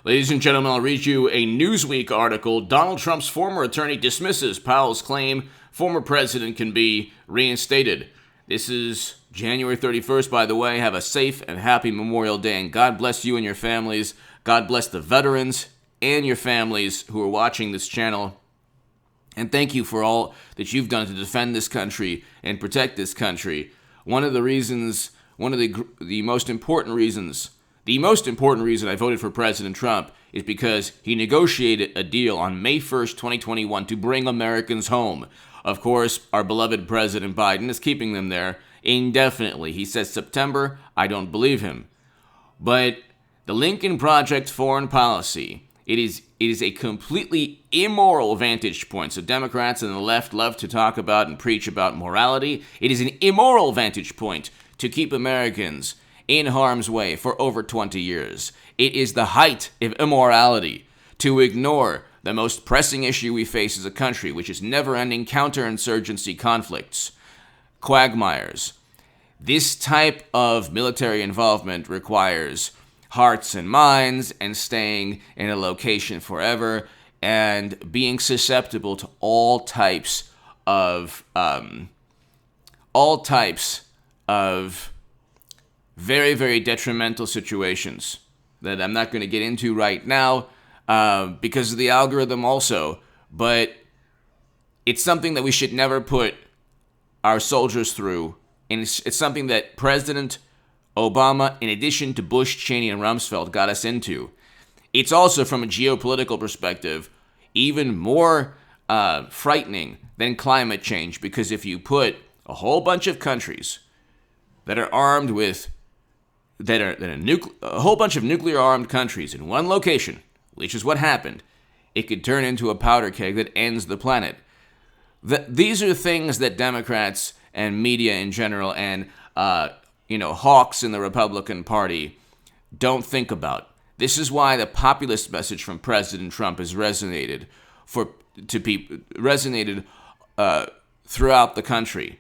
Ladies and gentlemen, I'll read you a Newsweek article. Donald Trump's former attorney dismisses Powell's claim former president can be reinstated. This is January 31st, by the way. Have a safe and happy Memorial Day, and God bless you and your families. God bless the veterans and your families who are watching this channel. And thank you for all that you've done to defend this country and protect this country. One of the most important reasons I voted for President Trump is because he negotiated a deal on May 1st, 2021 to bring Americans home. Of course, our beloved President Biden is keeping them there indefinitely. He says September. I don't believe him. But the Lincoln Project foreign policy, it is a completely immoral vantage point. So Democrats and the left love to talk about and preach about morality. It is an immoral vantage point to keep Americans in harm's way for over 20 years. It is the height of immorality to ignore the most pressing issue we face as a country, which is never-ending counterinsurgency conflicts, quagmires. This type of military involvement requires hearts and minds and staying in a location forever and being susceptible to all types of very, very detrimental situations that I'm not going to get into right now because of the algorithm also. But it's something that we should never put our soldiers through. And it's something that President Obama, in addition to Bush, Cheney, and Rumsfeld, got us into. It's also, from a geopolitical perspective, even more frightening than climate change, because if you put a whole bunch of countries that are armed with a whole bunch of nuclear-armed countries in one location, which is what happened, it could turn into a powder keg that ends the planet. These are things that Democrats and media in general and hawks in the Republican Party don't think about. This is why the populist message from President Trump has resonated throughout the country,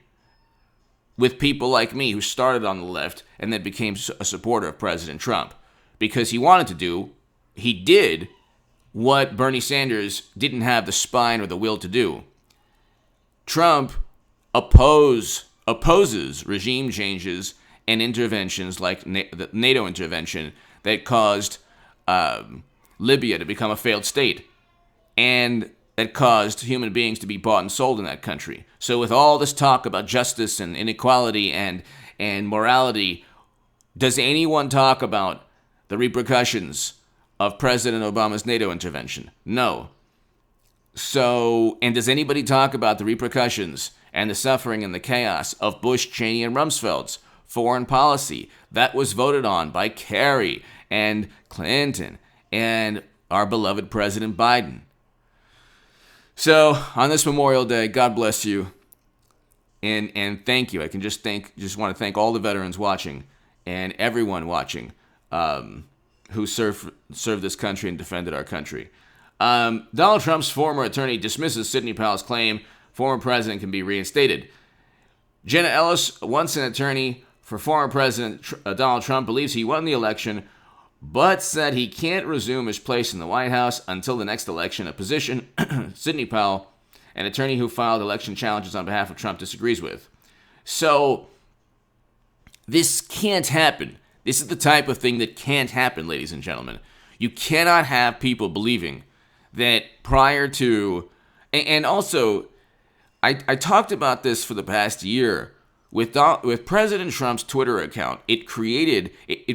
with people like me who started on the left and then became a supporter of President Trump, because he did what Bernie Sanders didn't have the spine or the will to do. Trump opposes regime changes and interventions like the NATO intervention that caused Libya to become a failed state, and that caused human beings to be bought and sold in that country. So with all this talk about justice and inequality and morality, does anyone talk about the repercussions of President Obama's NATO intervention? No. So, and does anybody talk about the repercussions and the suffering and the chaos of Bush, Cheney, and Rumsfeld's foreign policy that was voted on by Kerry and Clinton and our beloved President Biden? So, on this Memorial Day, God bless you, and thank you. I can just want to thank all the veterans watching and everyone watching who served this country and defended our country. Donald Trump's former attorney dismisses Sidney Powell's claim former president can be reinstated. Jenna Ellis, once an attorney for former President Donald Trump, believes he won the election, but said he can't resume his place in the White House until the next election, a position Sidney Powell, an attorney who filed election challenges on behalf of Trump, disagrees with. So, this can't happen. This is the type of thing that can't happen, ladies and gentlemen. You cannot have people believing that prior to... And also, I talked about this for the past year. With President Trump's Twitter account, it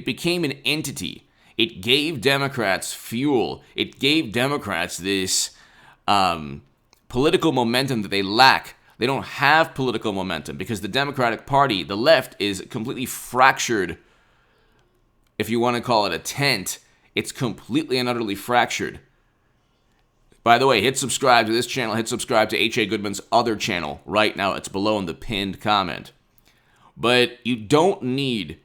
became an entity. It gave Democrats fuel. It gave Democrats this political momentum that they lack. They don't have political momentum because the Democratic Party, the left, is completely fractured. If you want to call it a tent, it's completely and utterly fractured. By the way, hit subscribe to this channel. Hit subscribe to H.A. Goodman's other channel right now. It's below in the pinned comment. But you don't need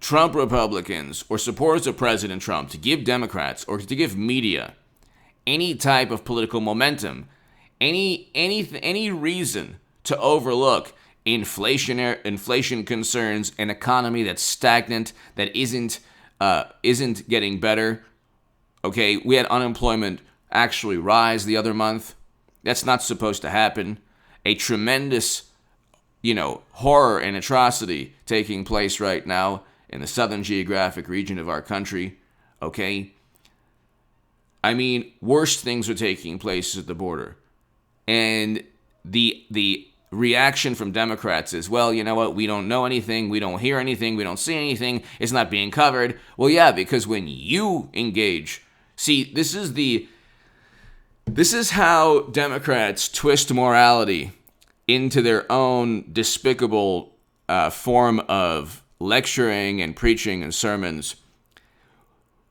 Trump Republicans or supporters of President Trump to give Democrats or to give media any type of political momentum, any reason to overlook inflation concerns, an economy that's stagnant, that isn't getting better. Okay, we had unemployment actually rise the other month. That's not supposed to happen. A tremendous, horror and atrocity taking place right now in the southern geographic region of our country. Okay? I mean, worse things are taking place at the border. And the reaction from Democrats is, well, you know what? We don't know anything. We don't hear anything. We don't see anything. It's not being covered. Well, yeah, because when you engage, see, this is how Democrats twist morality into their own despicable form of lecturing and preaching and sermons.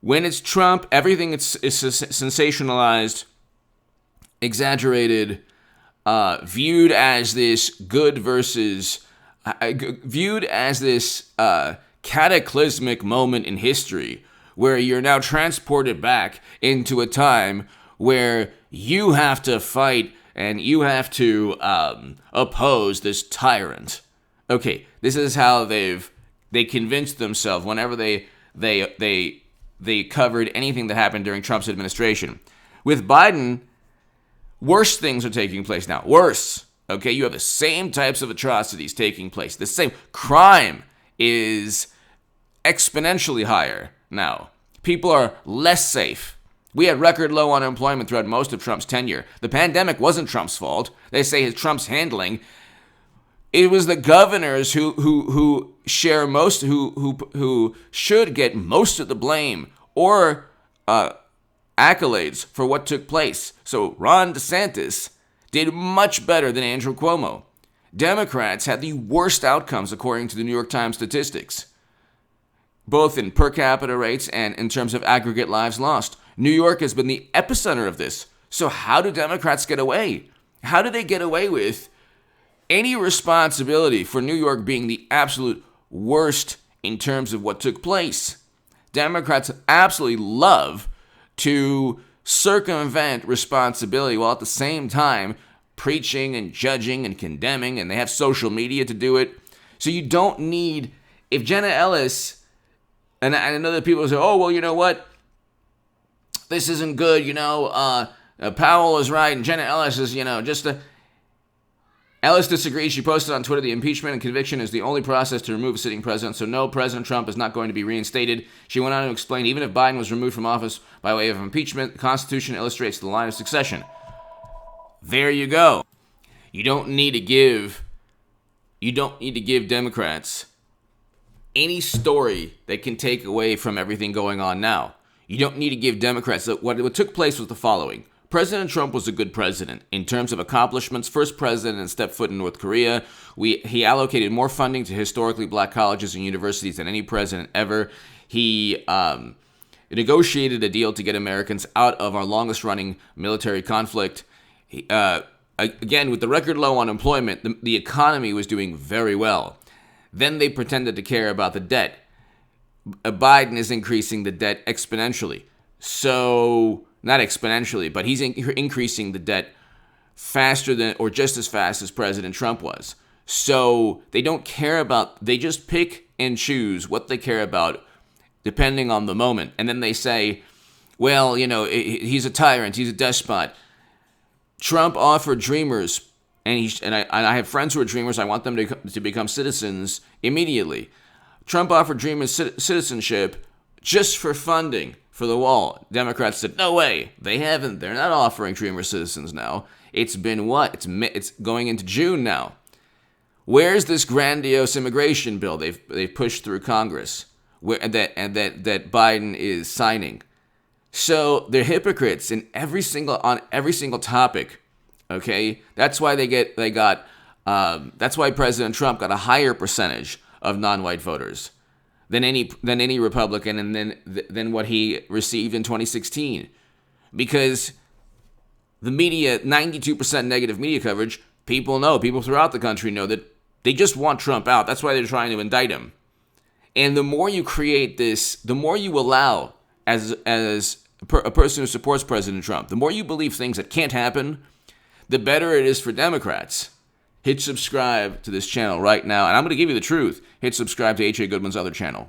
When it's Trump, everything is sensationalized, exaggerated, viewed as this good versus, viewed as this cataclysmic moment in history where you're now transported back into a time where you have to fight and you have to oppose this tyrant. Okay, this is how they convinced themselves whenever they covered anything that happened during Trump's administration. With Biden, worse things are taking place now. Worse. Okay, you have the same types of atrocities taking place. The same crime is exponentially higher now. People are less safe. We had record low unemployment throughout most of Trump's tenure. The pandemic wasn't Trump's fault. They say it's Trump's handling. It was the governors who share most, who should get most of the blame or accolades for what took place. So Ron DeSantis did much better than Andrew Cuomo. Democrats had the worst outcomes according to the New York Times statistics, both in per capita rates and in terms of aggregate lives lost. New York has been the epicenter of this. So how do Democrats get away? How do they get away with any responsibility for New York being the absolute worst in terms of what took place? Democrats absolutely love to circumvent responsibility while at the same time preaching and judging and condemning, and they have social media to do it. So you don't need, if Jenna Ellis, and I know that people say, oh, well, you know what? This isn't good, Powell is right, and Jenna Ellis is, just a... Ellis disagrees. She posted on Twitter, the impeachment and conviction is the only process to remove a sitting president, so no, President Trump is not going to be reinstated. She went on to explain, even if Biden was removed from office by way of impeachment, the Constitution illustrates the line of succession. There you go. You don't need to give Democrats any story that can take away from everything going on now. You don't need to give Democrats... What took place was the following. President Trump was a good president in terms of accomplishments. First president to step foot in North Korea. He allocated more funding to historically black colleges and universities than any president ever. He negotiated a deal to get Americans out of our longest-running military conflict. Again, with the record low unemployment, the economy was doing very well. Then they pretended to care about the debt. Biden is increasing the debt exponentially. So, not exponentially, but he's increasing the debt faster than, or just as fast as President Trump was. So, they don't care about, they just pick and choose what they care about depending on the moment. And then they say, well, he's a tyrant, he's a despot. Trump offered dreamers, and I have friends who are dreamers, I want them to become citizens immediately. Trump offered dreamers citizenship just for funding for the wall. Democrats said, no way, they haven't. They're not offering dreamer citizens now. It's been what? It's going into June now. Where's this grandiose immigration bill they've pushed through Congress that Biden is signing? So they're hypocrites on every single topic. Okay, that's why that's why President Trump got a higher percentage of non-white voters than any Republican, and than what he received in 2016, because the media, 92% negative media coverage. People throughout the country know that they just want Trump out. That's why they're trying to indict him. And the more you create this, the more you allow as a person who supports President Trump, the more you believe things that can't happen, the better it is for Democrats. hit subscribe to this channel right now. And I'm going to give you the truth. Hit subscribe to H.A. Goodman's other channel.